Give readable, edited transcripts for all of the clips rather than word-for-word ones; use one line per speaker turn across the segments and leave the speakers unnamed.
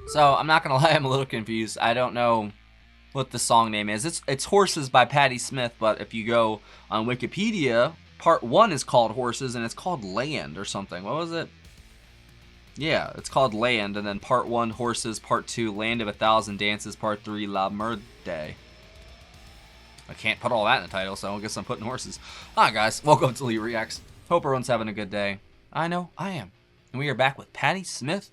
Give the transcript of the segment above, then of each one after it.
So I'm not gonna lie, I'm a little confused. I don't know what the song name is. It's Horses by Patti Smith, but if you go on Wikipedia, part 1 is called Horses and it's called Land or something. What was it? Yeah, it's called Land, and then part 1 Horses, part 2 Land of a Thousand Dances, part 3 La Merde. I can't put all that in the title, so I guess I'm putting Horses. Hi guys, welcome to Lee Reacts. Hope everyone's having a good day. I know I am. And we are back with Patti Smith.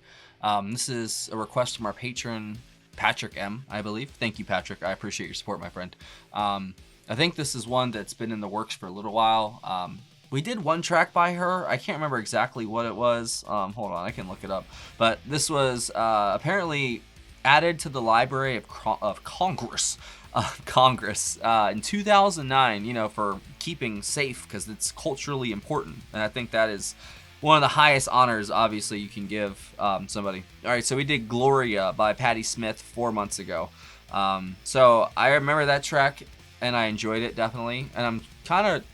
This is a request from our patron Patrick M, I believe. Thank you, Patrick. I appreciate your support, my friend. I think this is one that's been in the works for a little while. We did one track by her. I can't remember exactly what it was. Hold on, I can look it up. But this was apparently added to the Library of Congress in 2009, you know, for keeping safe because it's culturally important. And I think that is one of the highest honors, obviously, you can give somebody. All right, so we did Gloria by Patti Smith 4 months ago. So I remember that track, and I enjoyed it, definitely. And I'm kind of...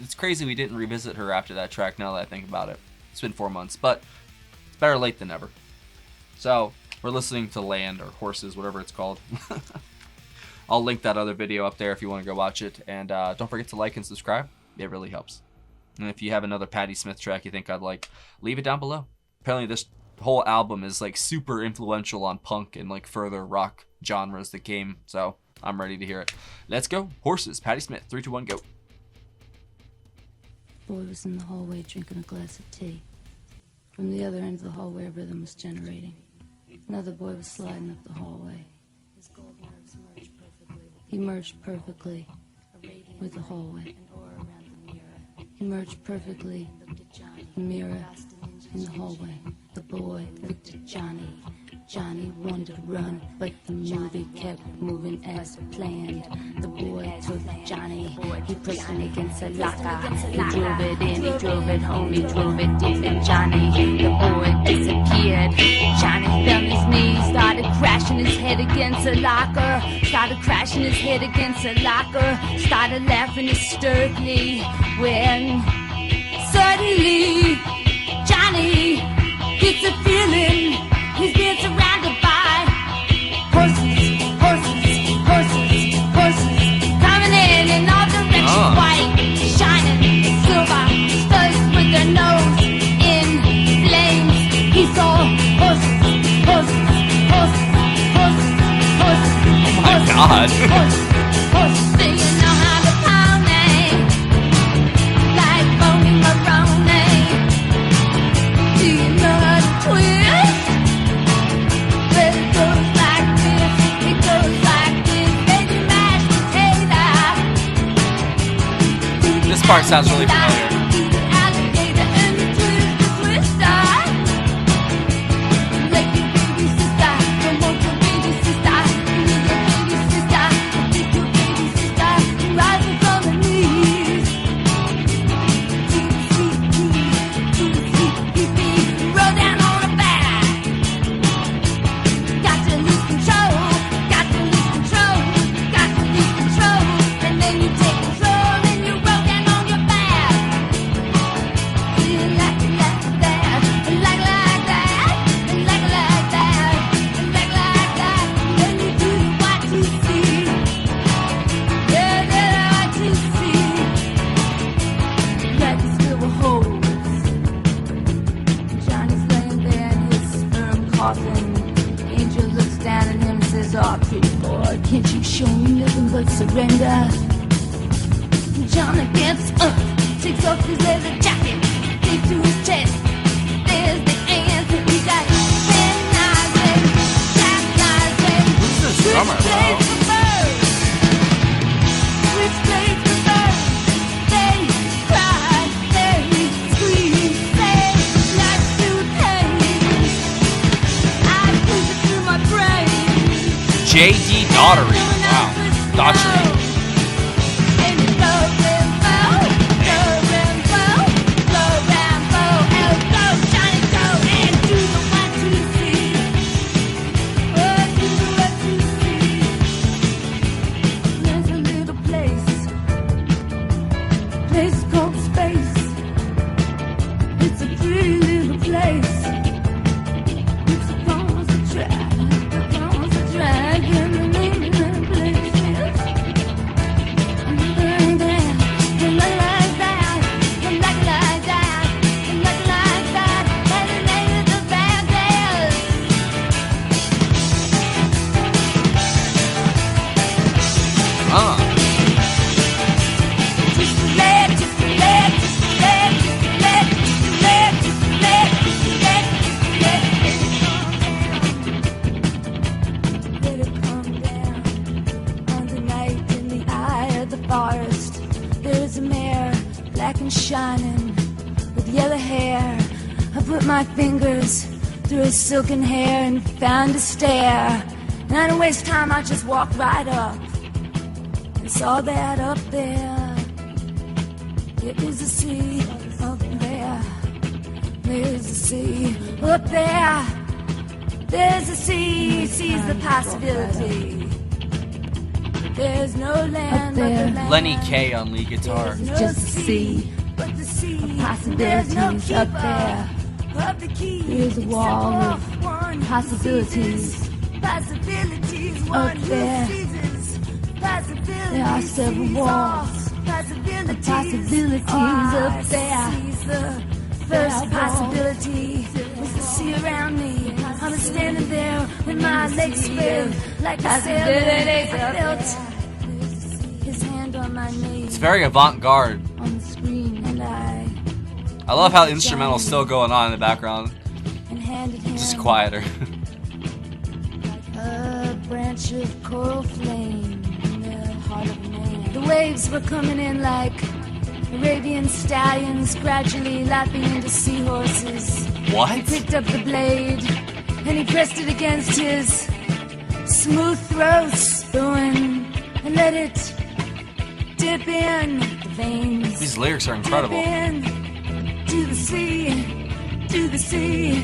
it's crazy we didn't revisit her after that track, now that I think about it. It's been 4 months, but it's better late than never. So we're listening to Land, or Horses, whatever it's called. I'll link that other video up there if you want to go watch it. And don't forget to like and subscribe. It really helps. And if you have another Patti Smith track you think I'd like, leave it down below. Apparently this whole album is like super influential on punk and like further rock genres that came. So I'm ready to hear it. Let's go. Horses, Patti Smith. 3, 2, 1, go.
Boy was in the hallway drinking a glass of tea. From the other end of the hallway, a rhythm was generating. Another boy was sliding up the hallway. His gold nerves merged perfectly. He merged perfectly with the hallway. He merged perfectly. The mirror in the hallway. The boy looked at Johnny. Johnny wanted to run, but the movie kept moving as planned. The boy took Johnny, he pressed him against a locker. He drove it in, he drove it home, he drove it deep in Johnny. The boy disappeared. Johnny fell on his knees, started crashing his head against a locker. Started crashing his head against a locker. Started laughing hysterically when suddenly Johnny gets a feeling he's being surrounded by horses, horses, horses, horses, coming in all directions, white, shining, silver, studs with their nose in flames. He saw horses, horses, horses, horses, horses,
oh my
horses,
God.
horses, horses, do you know how to pony? Like Boney Maroney. Do you know how to twist? Well, it goes like this, it goes like this, baby mashed potato.
This part sounds really familiar.
Do the alligator and the twist the twister. Like your baby sister, don't want your baby sister. You need your baby sister, take your baby sister, rising from the knees. To the sweet pea, to the sweet pea, roll down on her back. Got to lose control, got to lose control, got to lose control, and then you take control and you roll down on your back. Feel like that, like that, like that, like that, then you do what you see. Yeah, that's what you see. Like his little holes. Johnny's laying there in his sperm coffin. Angel looks down at him and says, "Oh, pretty boy, can't you show me nothing but surrender?" Johnny gets up, takes off his leather jacket, takes to his chest. There's the answer. He got 10 knives and jack knives and
Who's this drummer,
switch blades for birds. Switch blades for birds. They cry, they scream, they like to hate. I push it through my brain.
J.D. Daughtery. Wow. Daughtery.
And it's low Rambo, low Rambo, low Rambo. And go, Johnny, go and do the what you see. Oh, do the what you see. There's a little place called space. hair. I put my fingers through his silken hair and found a stair. And I didn't waste time, I just walked right up and saw that up there. There is a sea up there. There's a sea up there. There's a sea, sees the possibility. There's no land but the land.
Lenny K on lead guitar.
It's just a sea of possibilities up there. There's a wall of possibilities up there. There are several walls of possibilities up there. First possibility was to see around me. I was standing there with my legs spread like a sailor. I felt his hand on my knee.
It's very Avant Garde.
On the screen, and
I love how the instrumental's still going on in the background.
and handed him
Just quieter.
a branch of coral flame in the heart of a man. The waves were coming in like Arabian stallions, gradually lapping into seahorses. He
What?
picked up the blade and he pressed it against his smooth throat spoon and let it dip in the veins.
These lyrics are incredible.
Dip in to the sea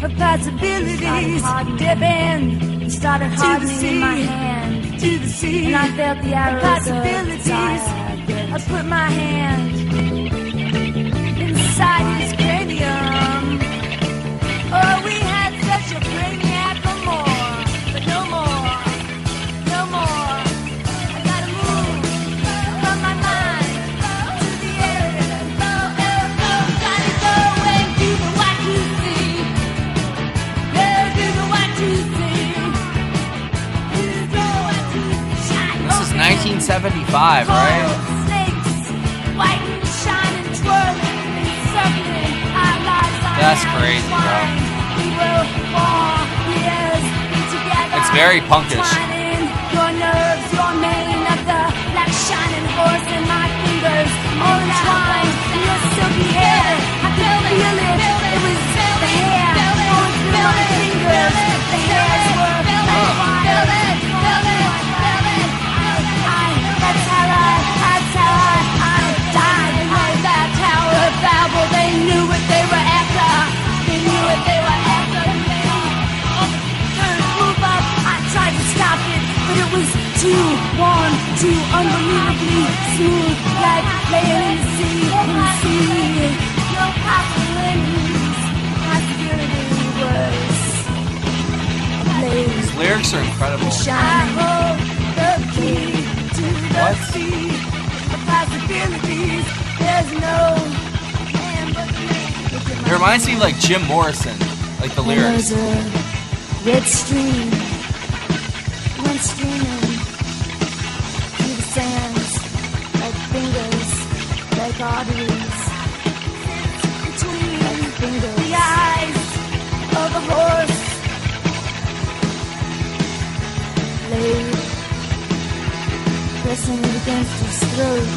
of possibilities. Dip in. It started hardening in my hand. To the sea, and I felt the arrows of possibilities. I put my hand inside his cranium. Oh, we had such a brainiac for more, but no more, no more. I gotta move from my mind to the air. Gotta go and do the what you see. Yeah, do the what you see. Do the what you shine.
This is 1975, right?
Snakes, white and shining, twirling and circling. Our lives are
That's crazy, bro.
entwined. We will fall years together.
It's very punkish.
Twining your nerves, your mane of the black shining horse in my fingers. All entwined in your silky hair. I could feel it. It was the hair going through my fingers. The hairs were like wire. That's how I died behind that tower of Babel. They knew what they were after. They knew what they were after. Move up. I tried to stop it, but it was too warm, too unbelievably smooth, like laying in the sea, in the sea. No possibilities. Possibility was
These lyrics are incredible.
I hold the key to the
What?
sea of possibilities. There's no man but me.
It reminds me of like Jim Morrison, like the lyrics.
There's a red stream went streaming through the sands like fingers, like arteries. Between the eyes of a horse laid pressing it against his throat.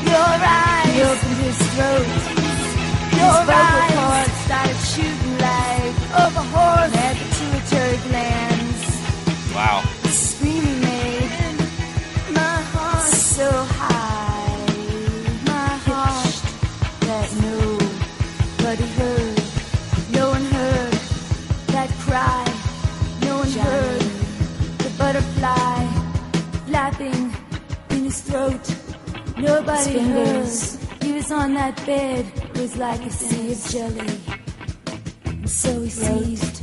Your eyes. He opened his throat. Your vocal cords started shooting like of a horse at the pituitary glands.
Wow.
The screaming made my heart so high, my heart that nobody heard. No one heard that cry. No one heard the butterfly flapping in his throat. Nobody heard. He was on that bed. It was like a sea of jelly. And so he seized.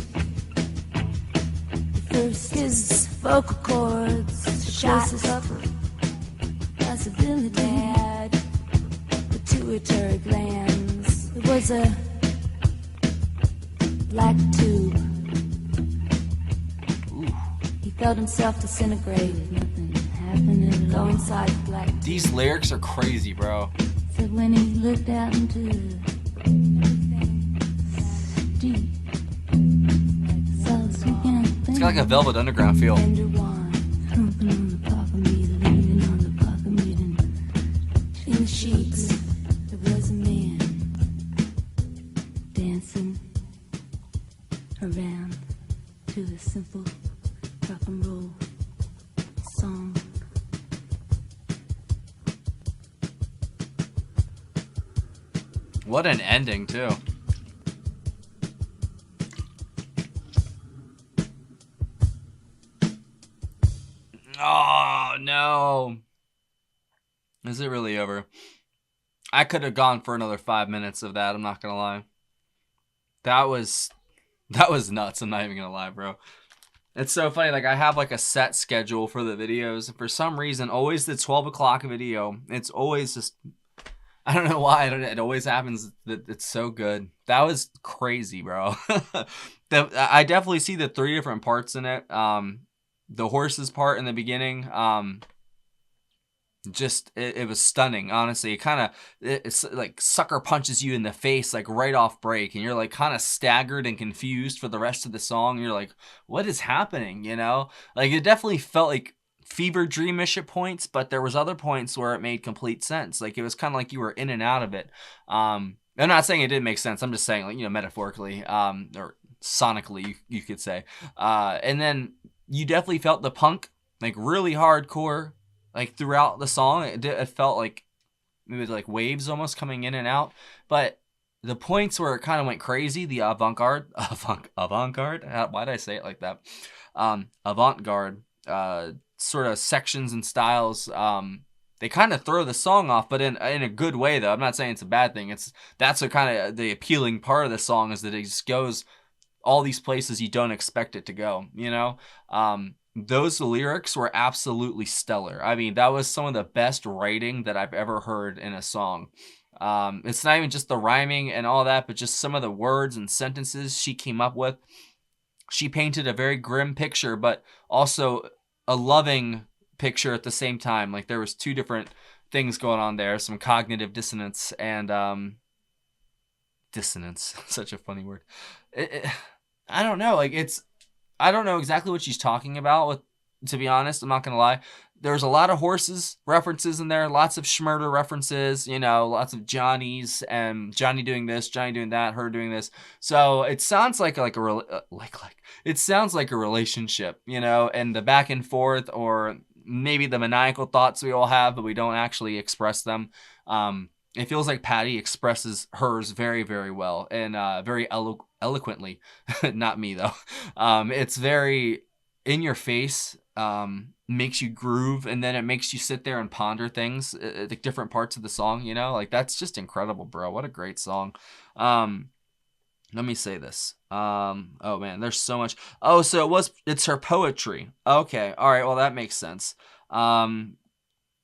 First his vocal cords shot up. Possibility had pituitary glands. It was a black tube. He felt himself disintegrate. Nothing happened at all. Go inside the black tube.
These lyrics are crazy, bro.
Said when he looked out into deep,
It's got like a Velvet Underground feel.
thumping on the pocket meter, leaning on the pocket meter. In the sheets, there was a man dancing around to the simple rock and roll song.
What an ending, too. Oh, no. Is it really over? I could have gone for another 5 minutes of that, I'm not gonna lie. That was nuts, I'm not even gonna lie, bro. It's so funny, like, I have, like, a set schedule for the videos, and for some reason, always the 12 o'clock video, it's always just, I don't know why, it always happens that it's so good. That was crazy, bro. I definitely see the 3 different parts in it. The horses part in the beginning, just it was stunning, honestly. It's like sucker punches you in the face like right off break, and you're like kind of staggered and confused for the rest of the song. You're like, what is happening, you know? Like, it definitely felt like fever dreamish at points, but there was other points where it made complete sense. Like, it was kind of like you were in and out of it. I'm not saying it didn't make sense, I'm just saying, like, you know, metaphorically, or sonically, you could say. And then you definitely felt the punk, like, really hardcore, like, throughout the song. It felt like maybe like waves almost coming in and out. But the points where it kind of went crazy, the avant-garde, why did I say it like that? Avant-garde sort of sections and styles, they kind of throw the song off, but in a good way, though. I'm not saying it's a bad thing. That's what kind of the appealing part of the song, is that it just goes all these places you don't expect it to go, you know? Those lyrics were absolutely stellar. I mean, that was some of the best writing that I've ever heard in a song. It's not even just the rhyming and all that, but just some of the words and sentences she came up with. She painted a very grim picture, but also a loving picture at the same time. Like, there was 2 different things going on there, some cognitive dissonance and dissonance, such a funny word. I don't know, like, I don't know exactly what she's talking about, to be honest. I'm not going to lie. There's a lot of horses references in there, lots of Schmurder references, you know, lots of Johnnies, and Johnny doing this, Johnny doing that, her doing this. So it sounds like it sounds like a relationship, you know, and the back and forth, or maybe the maniacal thoughts we all have, but we don't actually express them. It feels like Patti expresses hers very, very well, and very eloquently. Not me, though. It's very in your face, makes you groove, and then it makes you sit there and ponder things, like different parts of the song, you know? Like, that's just incredible, bro. What a great song. Let me say this. Oh, man, there's so much. Oh, so it's her poetry. Okay, all right, well, that makes sense. And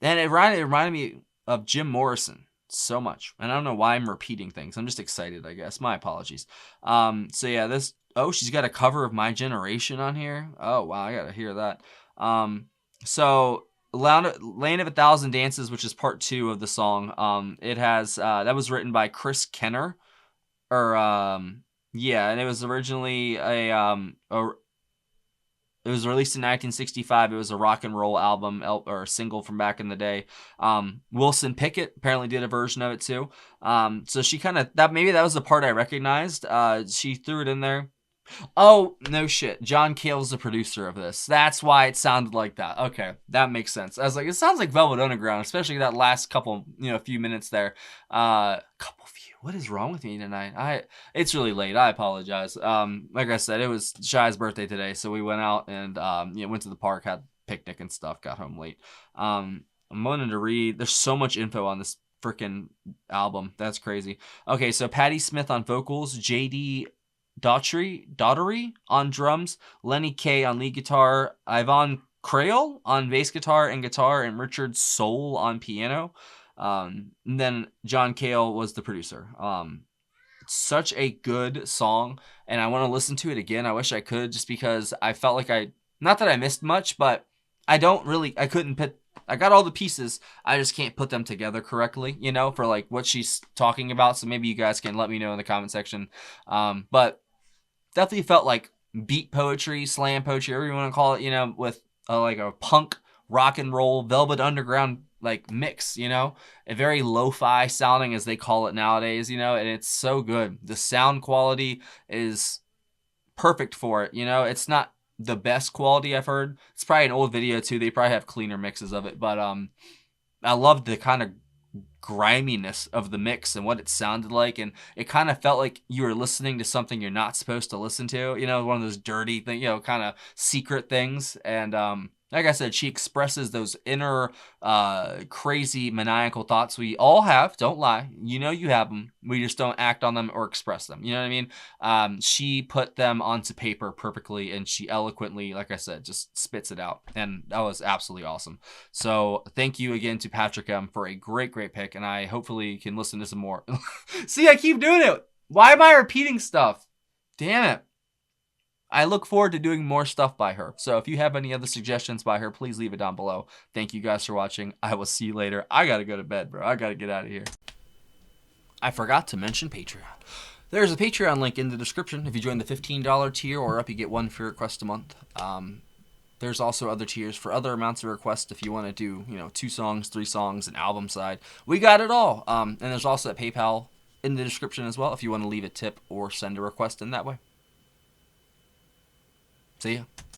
it reminded me of Jim Morrison so much, and I don't know why I'm repeating things. I'm just excited, I guess. My apologies. So yeah, she's got a cover of My Generation on here. Oh wow, I gotta hear that. So Land of a Thousand Dances, which is part 2 of the song. It has that was written by Chris Kenner, or yeah, and it was originally it was released in 1965. It was a rock and roll album, or a single from back in the day. Wilson Pickett apparently did a version of it too. So she maybe that was the part I recognized. She threw it in there. Oh, no shit. John Cale's the producer of this. That's why it sounded like that. Okay, that makes sense. I was like, it sounds like Velvet Underground, especially that last couple, few minutes there. What is wrong with me tonight? It's really late. I apologize. Like I said, it was Shai's birthday today, so we went out and went to the park, had a picnic and stuff, got home late. I'm wanting to read. There's so much info on this freaking album. That's crazy. Okay, so Patti Smith on vocals, J.D. Daughtery on drums, Lenny Kaye on lead guitar, Yvonne Creole on bass guitar, and Richard Soule on piano. And then John Cale was the producer. Such a good song, and I want to listen to it again. I wish I could, just because I felt like not that I missed much, but I couldn't put, I got all the pieces, I just can't put them together correctly, for like what she's talking about. So maybe you guys can let me know in the comment section. But definitely felt like beat poetry, slam poetry, whatever you want to call it, with like a punk rock and roll Velvet Underground like mix, you know, a very lo-fi sounding as they call it nowadays, you know, and it's so good. The sound quality is perfect for it, you know. It's not the best quality I've heard. It's probably an old video too. They probably have cleaner mixes of it, but I love the kind of griminess of the mix and what it sounded like, and it kind of felt like you were listening to something you're not supposed to listen to, you know, one of those dirty thing, you know, kind of secret things. And like I said, she expresses those inner crazy maniacal thoughts we all have. Don't lie, you know, you have them, we just don't act on them or express them, you know what I mean? She put them onto paper perfectly, and she eloquently, like I said, just spits it out, and that was absolutely awesome. So thank you again to Patrick M for a great pick, and I hopefully can listen to some more. See, I keep doing it. Why am I repeating stuff? Damn it. I look forward to doing more stuff by her. So if you have any other suggestions by her, please leave it down below. Thank you guys for watching. I will see you later. I gotta go to bed, bro. I gotta get out of here. I forgot to mention Patreon. There's a Patreon link in the description. If you join the $15 tier or up, you get one free request a month. There's also other tiers for other amounts of requests if you want to do, you know, 2 songs, 3 songs, an album side. We got it all. And there's also a PayPal in the description as well if you want to leave a tip or send a request in that way. See ya.